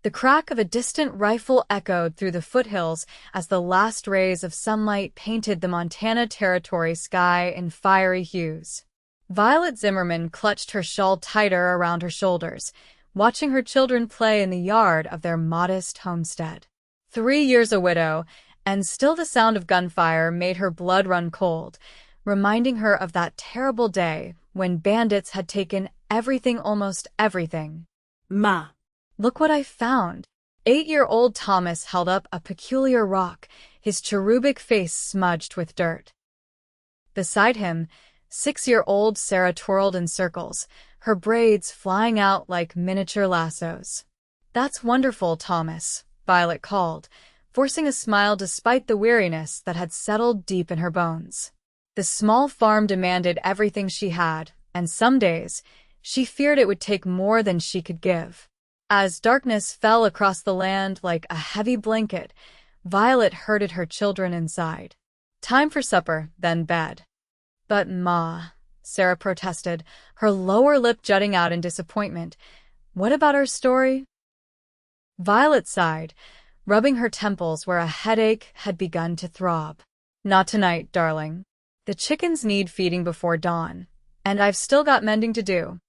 The crack of a distant rifle echoed through the foothills as the last rays of sunlight painted the Montana Territory sky in fiery hues. Violet Zimmerman clutched her shawl tighter around her shoulders, watching her children play in the yard of their modest homestead. 3 years a widow, and still the sound of gunfire made her blood run cold, reminding her of that terrible day when bandits had taken everything, almost everything. Ma. Look what I found. 8-year-old Thomas held up a peculiar rock, his cherubic face smudged with dirt. Beside him, 6-year-old Sarah twirled in circles, her braids flying out like miniature lassos. That's wonderful, Thomas, Violet called, forcing a smile despite the weariness that had settled deep in her bones. The small farm demanded everything she had, and some days, she feared it would take more than she could give. As darkness fell across the land like a heavy blanket, Violet herded her children inside. Time for supper, then bed. But Ma, Sarah protested, her lower lip jutting out in disappointment. What about our story? Violet sighed, rubbing her temples where a headache had begun to throb. Not tonight, darling. The chickens need feeding before dawn, and I've still got mending to do.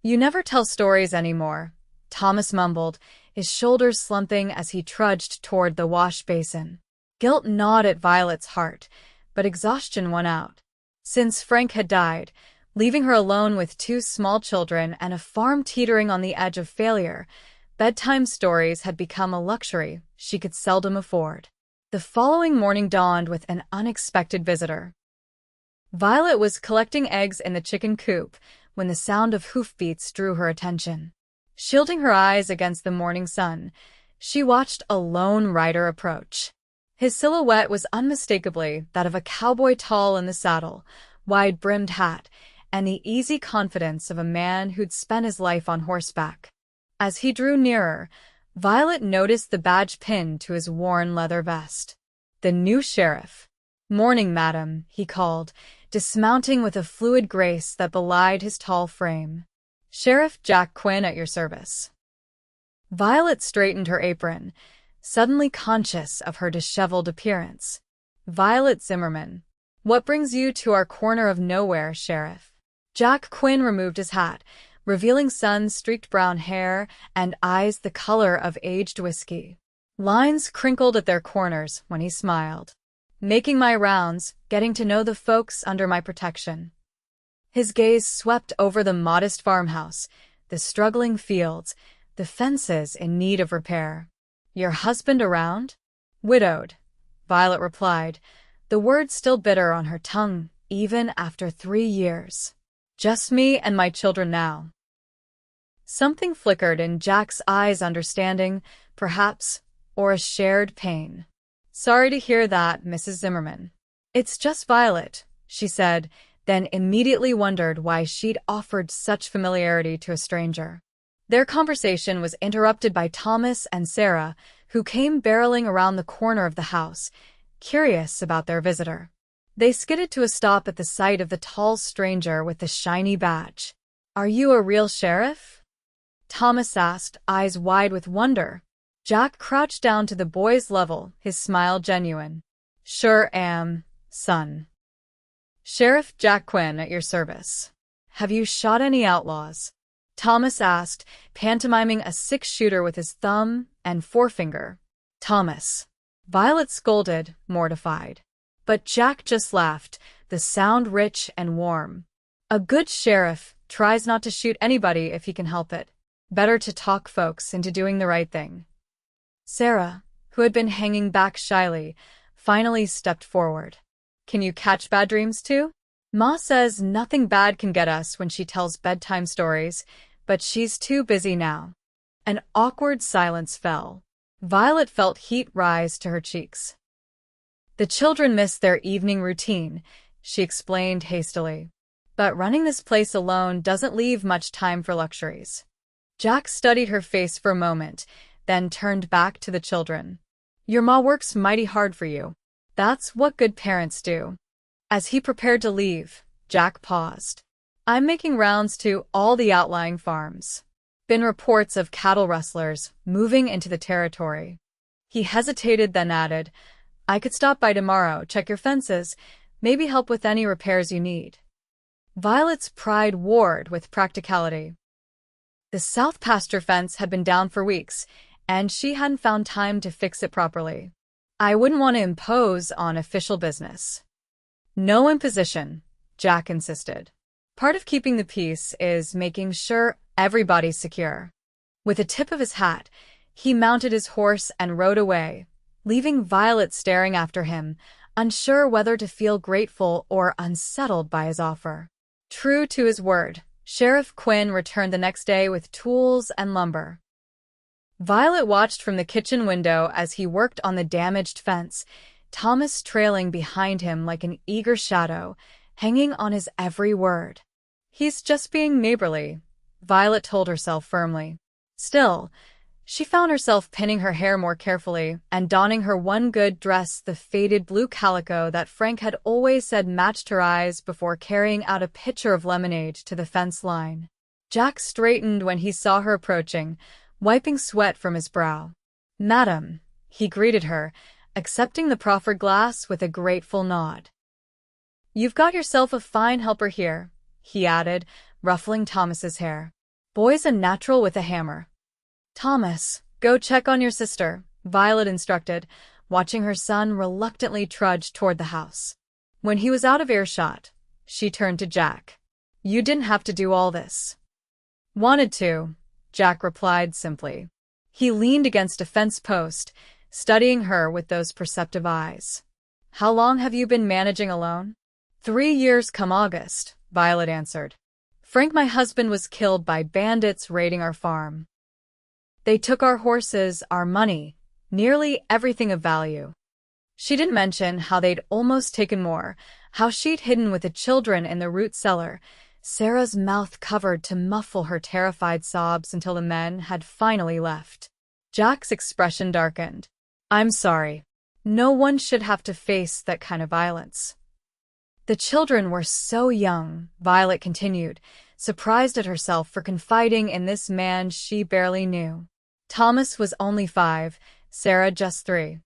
You never tell stories anymore, Thomas mumbled, his shoulders slumping as he trudged toward the wash basin. Guilt gnawed at Violet's heart, but exhaustion won out. Since Frank had died, leaving her alone with 2 small children and a farm teetering on the edge of failure, bedtime stories had become a luxury she could seldom afford. The following morning dawned with an unexpected visitor. Violet was collecting eggs in the chicken coop when the sound of hoofbeats drew her attention. Shielding her eyes against the morning sun, she watched a lone rider approach. His silhouette was unmistakably that of a cowboy, tall in the saddle, wide-brimmed hat, and the easy confidence of a man who'd spent his life on horseback. As he drew nearer, Violet noticed the badge pinned to his worn leather vest. The new sheriff. "Morning, madam," he called, dismounting with a fluid grace that belied his tall frame. "Sheriff Jack Quinn at your service." Violet straightened her apron, suddenly conscious of her disheveled appearance. "Violet Zimmerman. What brings you to our corner of nowhere, Sheriff?" Jack Quinn removed his hat, revealing sun-streaked brown hair and eyes the color of aged whiskey. Lines crinkled at their corners when he smiled. "Making my rounds, getting to know the folks under my protection." His gaze swept over the modest farmhouse, the struggling fields, the fences in need of repair. "Your husband around?" "Widowed," Violet replied, the word still bitter on her tongue, even after 3 years. "Just me and my children now." Something flickered in Jack's eyes, understanding, perhaps, or a shared pain. "Sorry to hear that, Mrs. Zimmerman." "It's just Violet," she said, then immediately wondered why she'd offered such familiarity to a stranger. Their conversation was interrupted by Thomas and Sarah, who came barreling around the corner of the house, curious about their visitor. They skidded to a stop at the sight of the tall stranger with the shiny badge. "Are you a real sheriff?" Thomas asked, eyes wide with wonder. Jack crouched down to the boy's level, his smile genuine. "Sure am, son. Sheriff Jack Quinn at your service. Have you shot any outlaws?" Thomas asked, pantomiming a 6-shooter with his thumb and forefinger. "Thomas," Violet scolded, mortified. But Jack just laughed, the sound rich and warm. "A good sheriff tries not to shoot anybody if he can help it. Better to talk folks into doing the right thing." Sarah, who had been hanging back shyly, finally stepped forward. "Can you catch bad dreams too? Ma says nothing bad can get us when she tells bedtime stories, but she's too busy now." An awkward silence fell. Violet felt heat rise to her cheeks. "The children miss their evening routine," she explained hastily. "But running this place alone doesn't leave much time for luxuries." Jack studied her face for a moment, then turned back to the children. "Your ma works mighty hard for you. That's what good parents do." As he prepared to leave, Jack paused. "I'm making rounds to all the outlying farms. been reports of cattle rustlers moving into the territory. He hesitated, then added, I could stop by tomorrow, check your fences, maybe help with any repairs you need. Violet's pride warred with practicality. The south pasture fence had been down for weeks, and she hadn't found time to fix it properly. I wouldn't want to impose on official business. No imposition, Jack insisted. Part of keeping the peace is making sure everybody's secure. With a tip of his hat, he mounted his horse and rode away, leaving Violet staring after him, unsure whether to feel grateful or unsettled by his offer. True to his word, Sheriff Quinn returned the next day with tools and lumber. Violet watched from the kitchen window as he worked on the damaged fence, Thomas trailing behind him like an eager shadow, hanging on his every word. He's just being neighborly, Violet told herself firmly. Still, she found herself pinning her hair more carefully and donning her one good dress, the faded blue calico that Frank had always said matched her eyes, before carrying out a pitcher of lemonade to the fence line. Jack straightened when he saw her approaching, wiping sweat from his brow. Madam, he greeted her, accepting the proffered glass with a grateful nod. You've got yourself a fine helper here, he added, ruffling Thomas's hair. Boy's a natural with a hammer. Thomas, go check on your sister, Violet instructed, watching her son reluctantly trudge toward the house. When he was out of earshot, she turned to Jack. You didn't have to do all this. Wanted to, Jack replied simply. He leaned against a fence post, studying her with those perceptive eyes. How long have you been managing alone? 3 years come August, Violet answered. Frank, my husband, was killed by bandits raiding our farm. They took our horses, our money, nearly everything of value. She didn't mention how they'd almost taken more, how she'd hidden with the children in the root cellar, Sarah's mouth covered to muffle her terrified sobs until the men had finally left. Jack's expression darkened. I'm sorry. No one should have to face that kind of violence. The children were so young, Violet continued, surprised at herself for confiding in this man she barely knew. Thomas was only 5, Sarah just 3.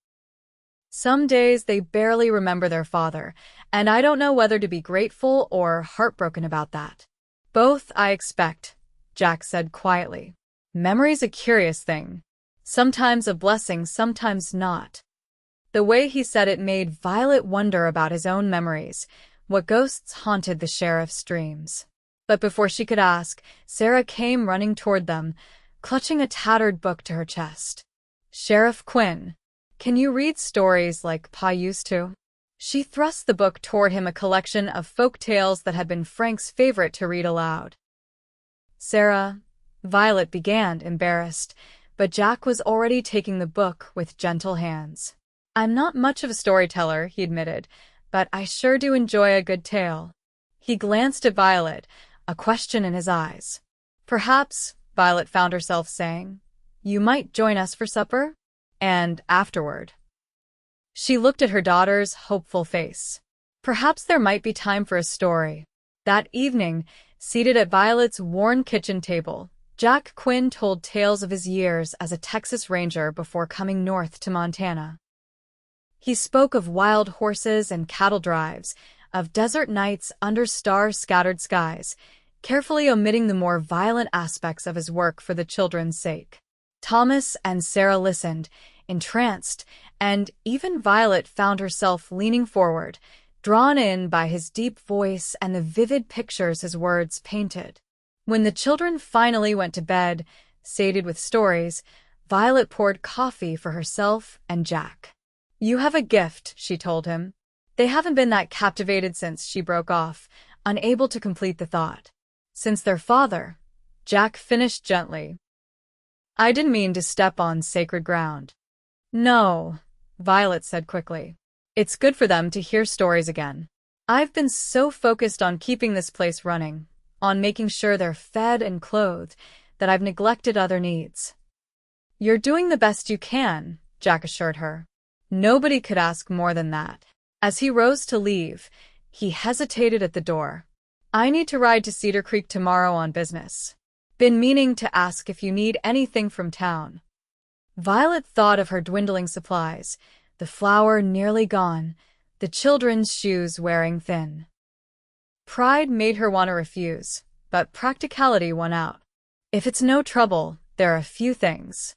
Some days they barely remember their father, and I don't know whether to be grateful or heartbroken about that. Both, I expect, Jack said quietly. Memory's a curious thing. Sometimes a blessing, sometimes not. The way he said it made Violet wonder about his own memories, what ghosts haunted the sheriff's dreams. But before she could ask, Sarah came running toward them, clutching a tattered book to her chest. Sheriff Quinn, can you read stories like Pa used to? She thrust the book toward him, a collection of folk tales that had been Frank's favorite to read aloud. Sarah, Violet began, embarrassed, but Jack was already taking the book with gentle hands. I'm not much of a storyteller, he admitted, but I sure do enjoy a good tale. He glanced at Violet, a question in his eyes. Perhaps, Violet found herself saying, you might join us for supper? And afterward. She looked at her daughter's hopeful face. Perhaps there might be time for a story. That evening, seated at Violet's worn kitchen table, Jack Quinn told tales of his years as a Texas Ranger before coming north to Montana. He spoke of wild horses and cattle drives, of desert nights under star-scattered skies, carefully omitting the more violent aspects of his work for the children's sake. Thomas and Sarah listened, entranced, and even Violet found herself leaning forward, drawn in by his deep voice and the vivid pictures his words painted. When the children finally went to bed, sated with stories, Violet poured coffee for herself and Jack. You have a gift, she told him. They haven't been that captivated since, she broke off, unable to complete the thought. Since their father, Jack finished gently. I didn't mean to step on sacred ground. No, Violet said quickly. It's good for them to hear stories again. I've been so focused on keeping this place running, on making sure they're fed and clothed, that I've neglected other needs. You're doing the best you can, Jack assured her. Nobody could ask more than that. As he rose to leave, he hesitated at the door. I need to ride to Cedar Creek tomorrow on business. Been meaning to ask if you need anything from town. Violet thought of her dwindling supplies, the flour nearly gone, the children's shoes wearing thin. Pride made her want to refuse, but practicality won out. If it's no trouble, there are a few things.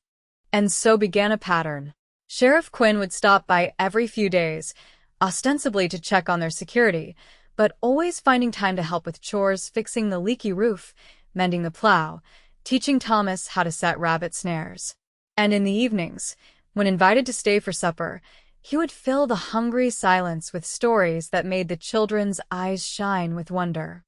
And so began a pattern. Sheriff Quinn would stop by every few days, ostensibly to check on their security, but always finding time to help with chores, fixing the leaky roof, mending the plow, teaching Thomas how to set rabbit snares. And in the evenings, when invited to stay for supper, he would fill the hungry silence with stories that made the children's eyes shine with wonder.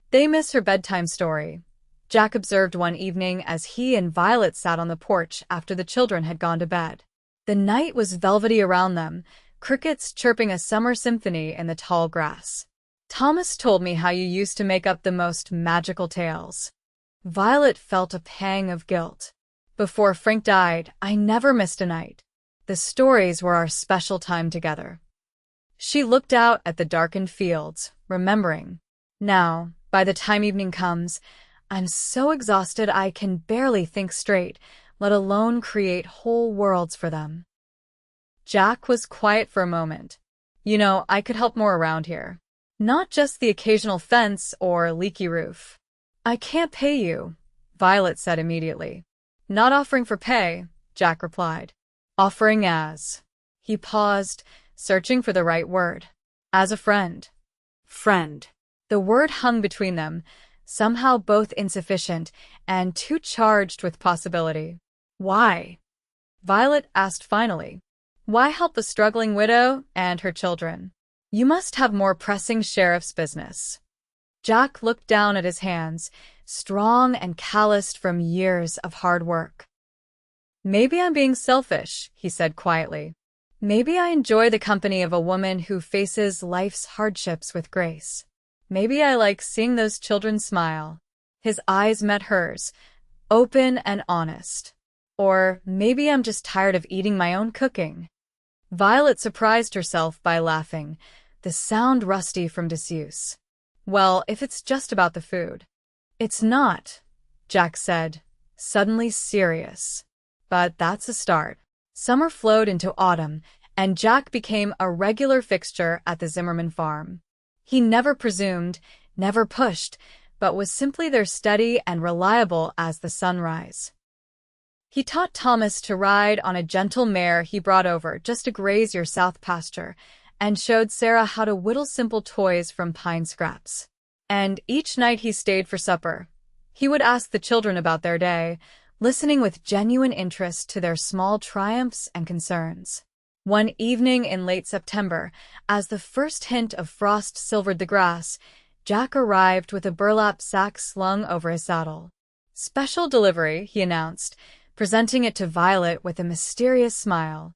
They miss her bedtime story, Jack observed one evening as he and Violet sat on the porch after the children had gone to bed. The night was velvety around them, crickets chirping a summer symphony in the tall grass. Thomas told me how you used to make up the most magical tales. Violet felt a pang of guilt. Before Frank died, I never missed a night. The stories were our special time together. She looked out at the darkened fields, remembering. Now, by the time evening comes, I'm so exhausted I can barely think straight, let alone create whole worlds for them. Jack was quiet for a moment. You know, I could help more around here. Not just the occasional fence or leaky roof. I can't pay you, Violet said immediately. Not offering for pay, Jack replied. Offering as. He paused, searching for the right word. As a friend. Friend. The word hung between them, somehow both insufficient and too charged with possibility. Why? Violet asked finally. Why help a struggling widow and her children? You must have more pressing sheriff's business. Jack looked down at his hands, strong and calloused from years of hard work. Maybe I'm being selfish, he said quietly. Maybe I enjoy the company of a woman who faces life's hardships with grace. Maybe I like seeing those children smile. His eyes met hers, open and honest. Or maybe I'm just tired of eating my own cooking. Violet surprised herself by laughing, the sound rusty from disuse. Well, if it's just about the food. It's not, Jack said, suddenly serious. But that's a start. Summer flowed into autumn, and Jack became a regular fixture at the Zimmerman farm. He never presumed, never pushed, but was simply there steady and reliable as the sunrise. He taught Thomas to ride on a gentle mare he brought over just to graze your south pasture, and showed Sarah how to whittle simple toys from pine scraps. And each night he stayed for supper. He would ask the children about their day, listening with genuine interest to their small triumphs and concerns. One evening in late September, as the first hint of frost silvered the grass, Jack arrived with a burlap sack slung over his saddle. Special delivery, he announced, presenting it to Violet with a mysterious smile.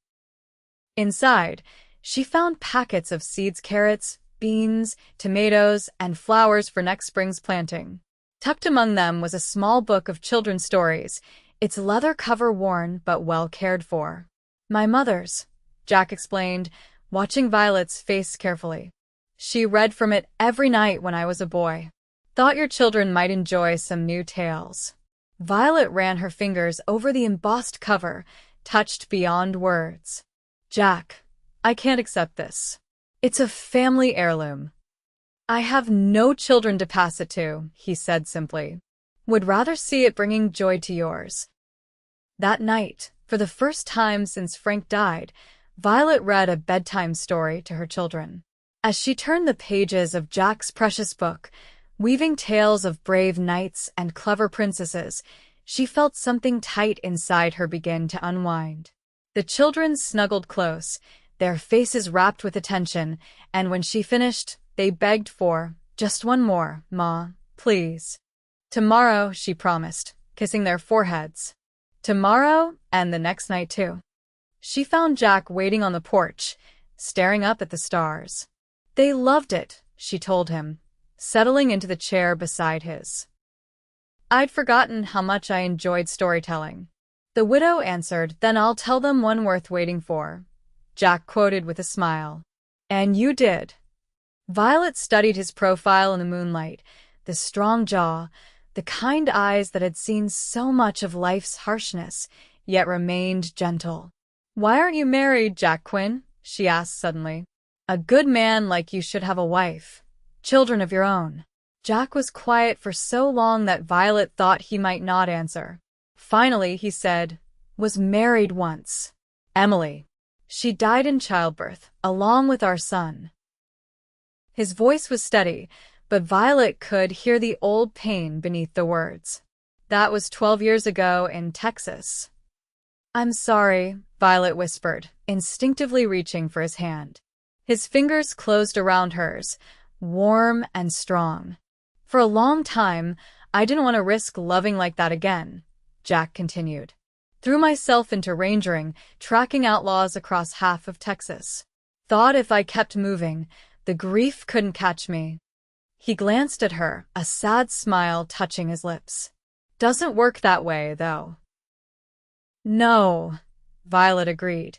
Inside, she found packets of seeds, carrots, beans, tomatoes, and flowers for next spring's planting. Tucked among them was a small book of children's stories, its leather cover worn but well cared for. My mother's, Jack explained, watching Violet's face carefully. She read from it every night when I was a boy. Thought your children might enjoy some new tales. Violet ran her fingers over the embossed cover, touched beyond words. Jack, I can't accept this. It's a family heirloom. I have no children to pass it to, he said simply. Would rather see it bringing joy to yours. That night, for the first time since Frank died, Violet read a bedtime story to her children. As she turned the pages of Jack's precious book, weaving tales of brave knights and clever princesses, she felt something tight inside her begin to unwind. The children snuggled close, their faces rapt with attention, and when she finished, they begged for, just one more, Ma, please. Tomorrow, she promised, kissing their foreheads. Tomorrow, and the next night too. She found Jack waiting on the porch, staring up at the stars. They loved it, she told him, settling into the chair beside his. I'd forgotten how much I enjoyed storytelling. The widow answered, Then I'll tell them one worth waiting for. Jack quoted with a smile. And you did. Violet studied his profile in the moonlight, the strong jaw, the kind eyes that had seen so much of life's harshness, yet remained gentle. "Why aren't you married, Jack Quinn?" she asked suddenly. "A good man like you should have a wife, children of your own." Jack was quiet for so long that Violet thought he might not answer. Finally, he said, "Was married once. Emily. She died in childbirth, along with our son." His voice was steady, but Violet could hear the old pain beneath the words. "That was 12 years ago in Texas." "I'm sorry," Violet whispered, instinctively reaching for his hand. His fingers closed around hers, warm and strong. "For a long time, I didn't want to risk loving like that again," Jack continued. "Threw myself into rangering, tracking outlaws across half of Texas. Thought if I kept moving, the grief couldn't catch me." He glanced at her, a sad smile touching his lips. "Doesn't work that way, though." "No," Violet agreed,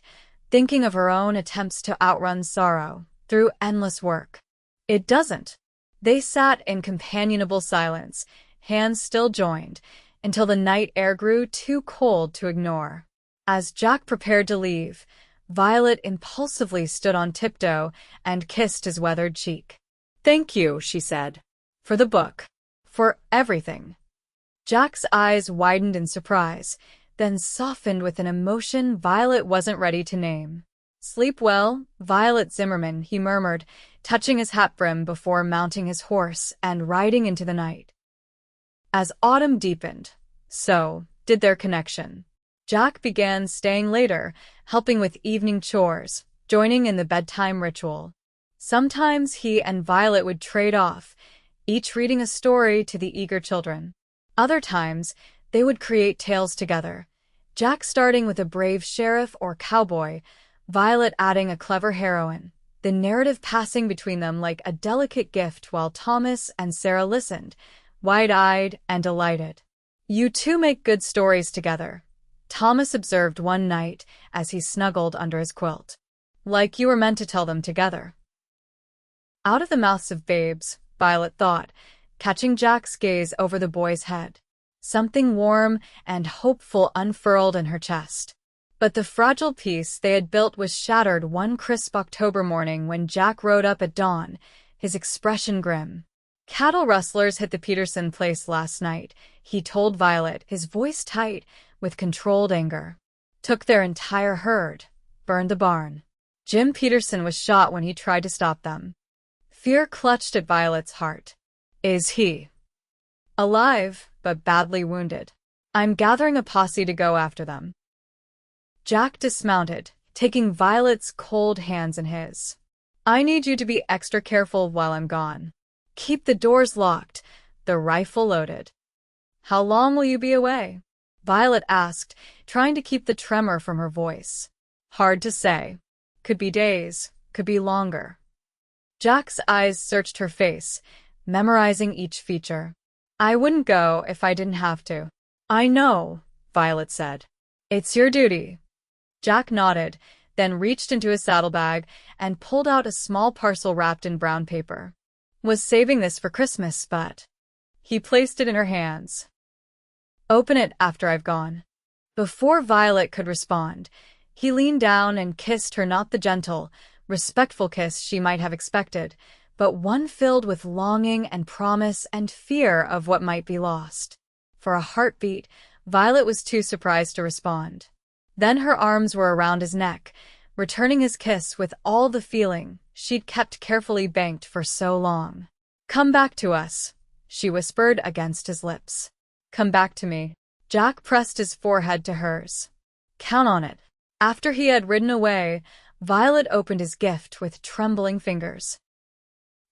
thinking of her own attempts to outrun sorrow through endless work. "It doesn't." They sat in companionable silence, hands still joined, until the night air grew too cold to ignore. As Jack prepared to leave, Violet impulsively stood on tiptoe and kissed his weathered cheek. "Thank you," she said. "For the book. For everything." Jack's eyes widened in surprise, then softened with an emotion Violet wasn't ready to name. "Sleep well, Violet Zimmerman," he murmured, touching his hat brim before mounting his horse and riding into the night. As autumn deepened, so did their connection. Jack began staying later, helping with evening chores, joining in the bedtime ritual. Sometimes he and Violet would trade off, each reading a story to the eager children. Other times, they would create tales together, Jack starting with a brave sheriff or cowboy, Violet adding a clever heroine, the narrative passing between them like a delicate gift while Thomas and Sarah listened, wide-eyed and delighted. "You two make good stories together," Thomas observed one night as he snuggled under his quilt. "Like you were meant to tell them together." Out of the mouths of babes, Violet thought, catching Jack's gaze over the boy's head. Something warm and hopeful unfurled in her chest. But the fragile peace they had built was shattered one crisp October morning when Jack rode up at dawn, his expression grim. "Cattle rustlers hit the Peterson place last night," he told Violet, his voice tight with controlled anger. "Took their entire herd, burned the barn. Jim Peterson was shot when he tried to stop them." Fear clutched at Violet's heart. "Is he alive, but badly wounded? I'm gathering a posse to go after them." Jack dismounted, taking Violet's cold hands in his. "I need you to be extra careful while I'm gone. Keep the doors locked, the rifle loaded." "How long will you be away?" Violet asked, trying to keep the tremor from her voice. "Hard to say. Could be days, could be longer." Jack's eyes searched her face, memorizing each feature. "I wouldn't go if I didn't have to." "I know," Violet said. "It's your duty." Jack nodded, then reached into his saddlebag and pulled out a small parcel wrapped in brown paper. "Was saving this for Christmas, but..." He placed it in her hands. "Open it after I've gone." Before Violet could respond, he leaned down and kissed her, not the gentle, respectful kiss she might have expected, but one filled with longing and promise and fear of what might be lost. For a heartbeat, Violet was too surprised to respond. Then her arms were around his neck, returning his kiss with all the feeling she'd kept carefully banked for so long. "Come back to us," she whispered against his lips. "Come back to me." Jack pressed his forehead to hers. "Count on it." After he had ridden away, Violet opened his gift with trembling fingers.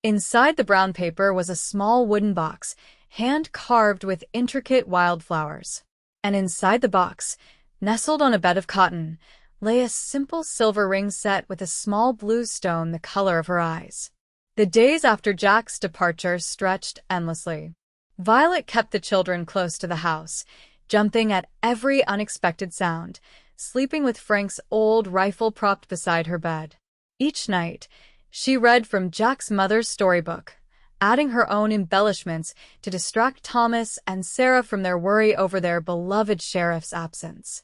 Inside the brown paper was a small wooden box, hand-carved with intricate wildflowers. And inside the box, nestled on a bed of cotton, lay a simple silver ring set with a small blue stone the color of her eyes. The days after Jack's departure stretched endlessly. Violet kept the children close to the house, jumping at every unexpected sound, sleeping with Frank's old rifle propped beside her bed. Each night, she read from Jack's mother's storybook, adding her own embellishments to distract Thomas and Sarah from their worry over their beloved sheriff's absence.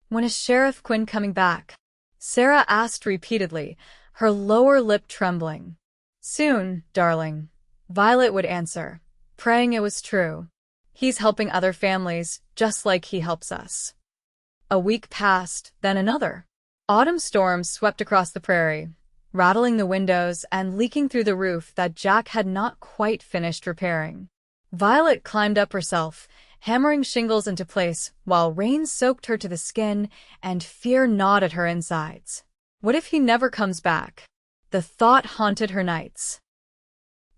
"When is Sheriff Quinn coming back?" Sarah asked repeatedly, her lower lip trembling. "Soon, darling," Violet would answer, praying it was true. "He's helping other families, just like he helps us." A week passed, then another. Autumn storms swept across the prairie, rattling the windows and leaking through the roof that Jack had not quite finished repairing. Violet climbed up herself, hammering shingles into place while rain soaked her to the skin and fear gnawed at her insides. What if he never comes back? The thought haunted her nights.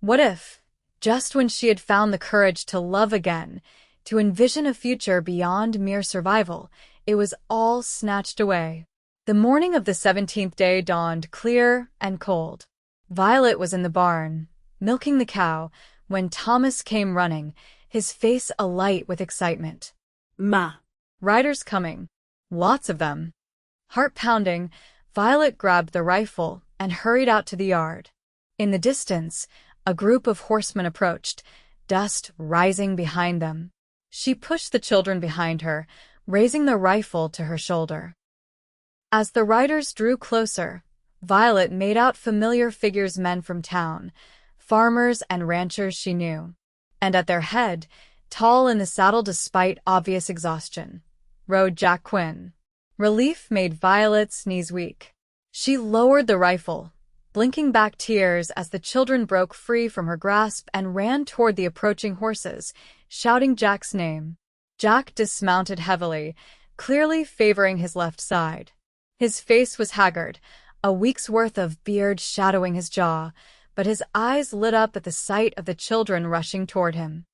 What if, just when she had found the courage to love again, to envision a future beyond mere survival, it was all snatched away? The morning of the 17th day dawned clear and cold. Violet was in the barn, milking the cow, when Thomas came running, his face alight with excitement. "Ma." "Riders coming. Lots of them." Heart pounding, Violet grabbed the rifle and hurried out to the yard. In the distance, a group of horsemen approached, dust rising behind them. She pushed the children behind her, raising the rifle to her shoulder. As the riders drew closer, Violet made out familiar figures, men from town, farmers and ranchers she knew. And at their head, tall in the saddle despite obvious exhaustion, rode Jack Quinn. Relief made Violet's knees weak. She lowered the rifle, blinking back tears as the children broke free from her grasp and ran toward the approaching horses, shouting Jack's name. Jack dismounted heavily, clearly favoring his left side. His face was haggard, a week's worth of beard shadowing his jaw, but his eyes lit up at the sight of the children rushing toward him.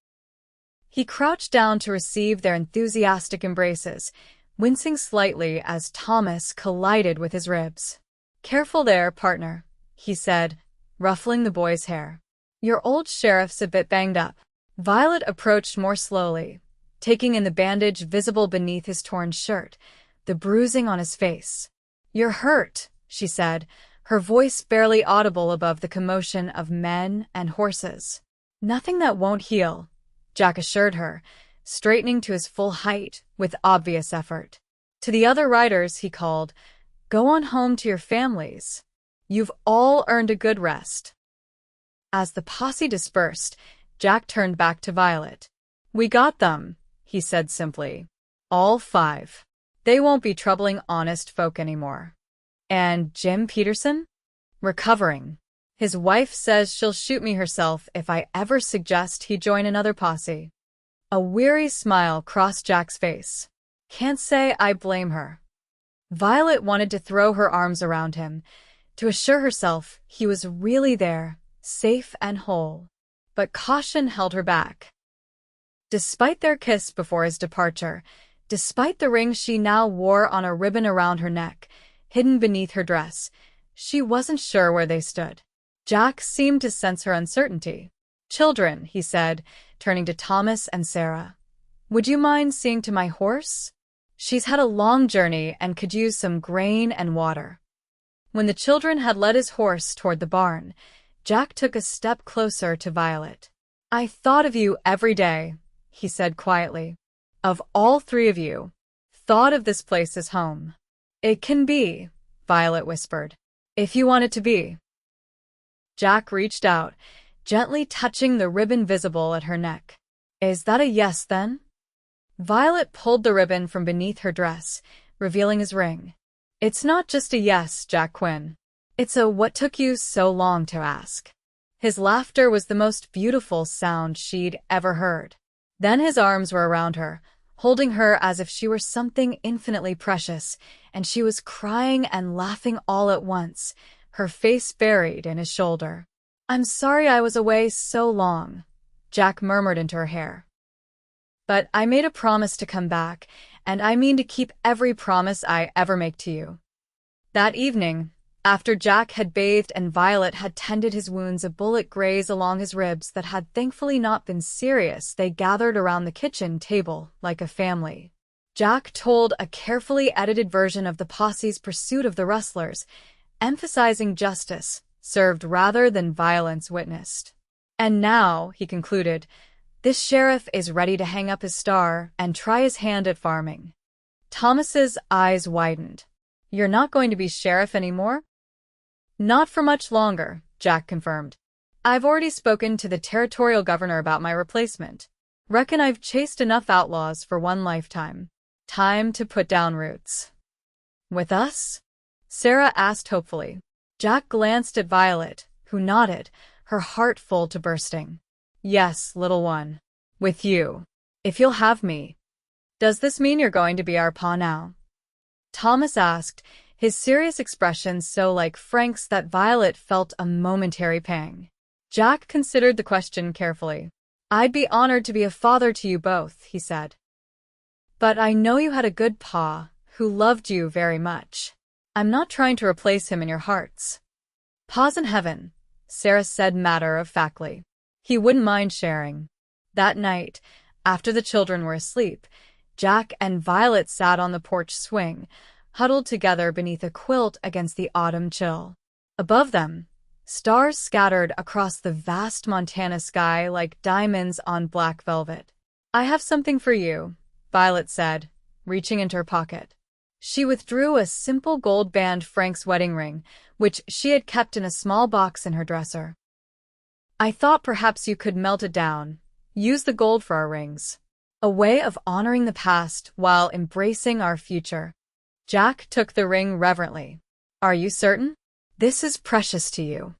He crouched down to receive their enthusiastic embraces, wincing slightly as Thomas collided with his ribs. "Careful there, partner," he said, ruffling the boy's hair. "Your old sheriff's a bit banged up." Violet approached more slowly, taking in the bandage visible beneath his torn shirt, the bruising on his face. "You're hurt," she said, her voice barely audible above the commotion of men and horses. "Nothing that won't heal," Jack assured her, straightening to his full height with obvious effort. To the other riders, he called, "Go on home to your families. You've all earned a good rest." As the posse dispersed, Jack turned back to Violet. "We got them," he said simply. "All 5. They won't be troubling honest folk anymore." "And Jim Peterson?" "Recovering. His wife says she'll shoot me herself if I ever suggest he join another posse." A weary smile crossed Jack's face. "Can't say I blame her." Violet wanted to throw her arms around him, to assure herself he was really there, safe and whole. But caution held her back. Despite their kiss before his departure, despite the ring she now wore on a ribbon around her neck, hidden beneath her dress, she wasn't sure where they stood. Jack seemed to sense her uncertainty. "Children," he said, turning to Thomas and Sarah, "would you mind seeing to my horse? She's had a long journey and could use some grain and water." When the children had led his horse toward the barn, Jack took a step closer to Violet. "I thought of you every day," he said quietly. "Of all 3 of you. Thought of this place as home." "It can be," Violet whispered, "if you want it to be." Jack reached out, gently touching the ribbon visible at her neck. "Is that a yes, then?" Violet pulled the ribbon from beneath her dress, revealing his ring. "It's not just a yes, Jack Quinn. It's a what took you so long to ask." His laughter was the most beautiful sound she'd ever heard. Then his arms were around her, holding her as if she were something infinitely precious, and she was crying and laughing all at once, her face buried in his shoulder. "I'm sorry I was away so long," Jack murmured into her hair. "But I made a promise to come back, and I mean to keep every promise I ever make to you." That evening, after Jack had bathed and Violet had tended his wounds, a bullet grazed along his ribs that had thankfully not been serious, they gathered around the kitchen table like a family. Jack told a carefully edited version of the posse's pursuit of the rustlers, emphasizing justice served rather than violence witnessed. And now, he concluded, this sheriff is ready to hang up his star and try his hand at farming. Thomas's eyes widened. You're not going to be sheriff anymore? Not for much longer, Jack confirmed. I've already spoken to the territorial governor about my replacement. Reckon I've chased enough outlaws for one lifetime. Time to put down roots. With us? Sarah asked hopefully. Jack glanced at Violet, who nodded, her heart full to bursting. Yes, little one. With you. If you'll have me. Does this mean you're going to be our pa now? Thomas asked, his serious expression so like Frank's that Violet felt a momentary pang. Jack considered the question carefully. I'd be honored to be a father to you both, he said. But I know you had a good pa, who loved you very much. I'm not trying to replace him in your hearts. Pa's in heaven, Sarah said matter-of-factly. He wouldn't mind sharing. That night, after the children were asleep, Jack and Violet sat on the porch swing, huddled together beneath a quilt against the autumn chill. Above them, stars scattered across the vast Montana sky like diamonds on black velvet. I have something for you, Violet said, reaching into her pocket. She withdrew a simple gold band Frank's wedding ring, which she had kept in a small box in her dresser. I thought perhaps you could melt it down, use the gold for our rings. A way of honoring the past while embracing our future. Jack took the ring reverently. Are you certain? This is precious to you.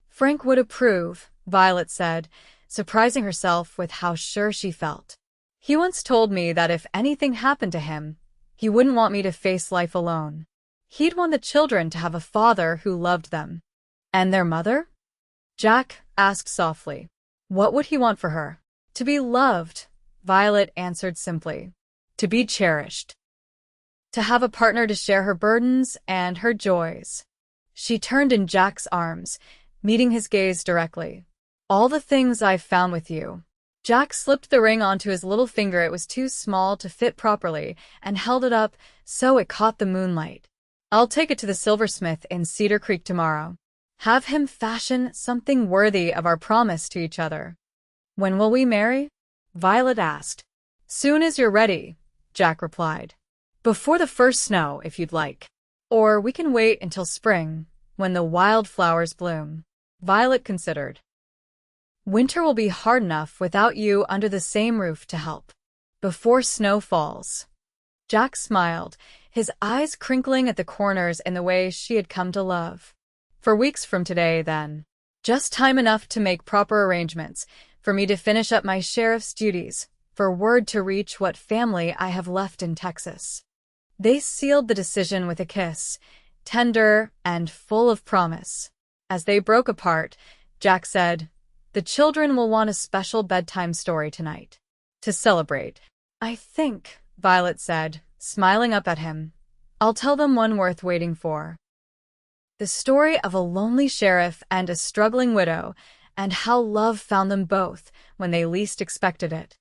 Frank would approve, Violet said, surprising herself with how sure she felt. He once told me that if anything happened to him, he wouldn't want me to face life alone. He'd want the children to have a father who loved them. And their mother? Jack asked softly. What would he want for her? To be loved, Violet answered simply. To be cherished. To have a partner to share her burdens and her joys. She turned in Jack's arms, meeting his gaze directly. All the things I've found with you. Jack slipped the ring onto his little finger. It was too small to fit properly, and held it up so it caught the moonlight. I'll take it to the silversmith in Cedar Creek tomorrow. Have him fashion something worthy of our promise to each other. When will we marry? Violet asked. Soon as you're ready, Jack replied. Before the first snow, if you'd like. Or we can wait until spring, when the wildflowers bloom. Violet considered. Winter will be hard enough without you under the same roof to help. Before snow falls. Jack smiled, his eyes crinkling at the corners in the way she had come to love. For weeks from today, then. Just time enough to make proper arrangements, for me to finish up my sheriff's duties, for word to reach what family I have left in Texas. They sealed the decision with a kiss, tender and full of promise. As they broke apart, Jack said, the children will want a special bedtime story tonight. To celebrate. I think, Violet said, smiling up at him. I'll tell them one worth waiting for. The story of a lonely sheriff and a struggling widow, and how love found them both when they least expected it.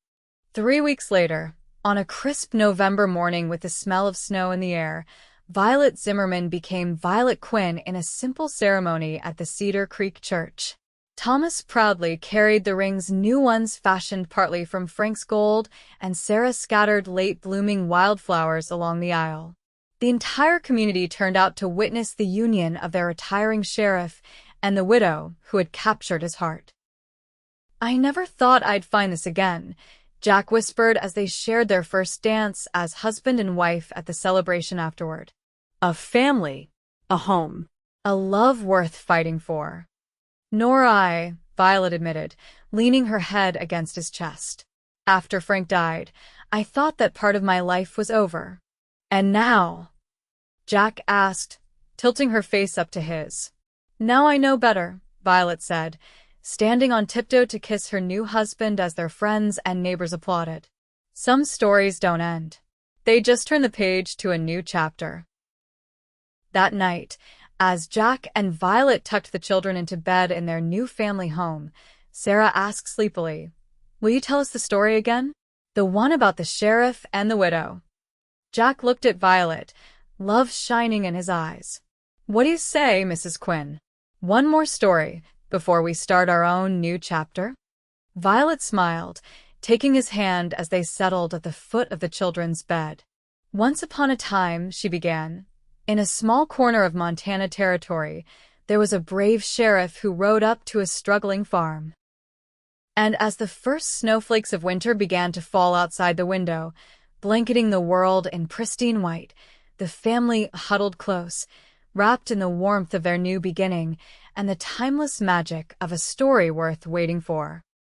3 weeks later, on a crisp November morning with the smell of snow in the air, Violet Zimmerman became Violet Quinn in a simple ceremony at the Cedar Creek Church. Thomas proudly carried the rings, new ones fashioned partly from Frank's gold, and Sarah scattered late-blooming wildflowers along the aisle. The entire community turned out to witness the union of their retiring sheriff and the widow who had captured his heart. I never thought I'd find this again, Jack whispered as they shared their first dance as husband and wife at the celebration afterward. A family, a home, a love worth fighting for. Nor I, Violet admitted, leaning her head against his chest. After Frank died, I thought that part of my life was over. And now? Jack asked, tilting her face up to his. Now I know better, Violet said, standing on tiptoe to kiss her new husband as their friends and neighbors applauded. Some stories don't end. They just turn the page to a new chapter. That night, as Jack and Violet tucked the children into bed in their new family home, Sarah asked sleepily, Will you tell us the story again? The one about the sheriff and the widow. Jack looked at Violet, love shining in his eyes. What do you say, Mrs. Quinn? One more story, before we start our own new chapter?" Violet smiled, taking his hand as they settled at the foot of the children's bed. "Once upon a time," she began, "in a small corner of Montana Territory, there was a brave sheriff who rode up to a struggling farm. And as the first snowflakes of winter began to fall outside the window, blanketing the world in pristine white, the family huddled close, wrapped in the warmth of their new beginning and the timeless magic of a story worth waiting for."